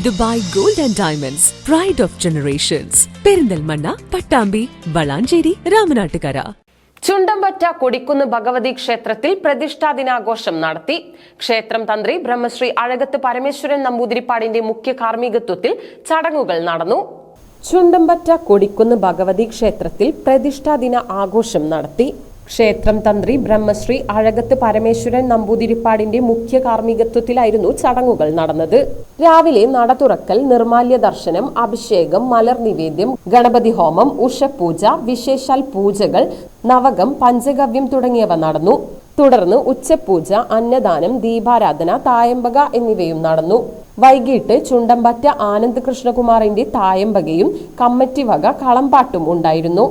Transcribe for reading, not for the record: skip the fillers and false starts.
Dubai gold and diamonds, pride of generations, Perinthalmanna, Pattambi, Valanchery, Ramanattukara. Chundampatta Kodikunnu Bhagavathi ക്ഷേത്രത്തിൽ പ്രതിഷ്ഠാ ദിനാഘോഷം നടത്തി. ക്ഷേത്രം തന്ത്രി ബ്രഹ്മശ്രീ അഴകത്ത് പരമേശ്വരൻ നമ്പൂതിരിപ്പാടിന്റെ മുഖ്യ കാർമ്മികത്വത്തിൽ ചടങ്ങുകൾ നടന്നു. ചുണ്ടമ്പറ്റ കൊടിക്കുന്ന് ഭഗവതി ക്ഷേത്രത്തിൽ പ്രതിഷ്ഠാ ദിന ആഘോഷം നടത്തി. ക്ഷേത്രം തന്ത്രി ബ്രഹ്മശ്രീ അഴകത്ത് പരമേശ്വരൻ നമ്പൂതിരിപ്പാടിന്റെ മുഖ്യ കാർമ്മികത്വത്തിലായിരുന്നു ചടങ്ങുകൾ നടന്നത്. രാവിലെ നട തുറക്കൽ, നിർമാല്യ ദർശനം, അഭിഷേകം, മലർ നിവേദ്യം, ഗണപതി ഹോമം, ഉഷപൂജ, വിശേഷാൽ പൂജകൾ, നവകം, പഞ്ചഗവ്യം തുടങ്ങിയവ നടന്നു. തുടർന്ന് ഉച്ചപൂജ, അന്നദാനം, ദീപാരാധന, തായമ്പക എന്നിവയും നടന്നു. വൈകിട്ട് ചുണ്ടമ്പറ്റ ആനന്ദ് കൃഷ്ണകുമാറിന്റെ തായമ്പകയും കമ്മറ്റി വക കളംപാട്ടും ഉണ്ടായിരുന്നു.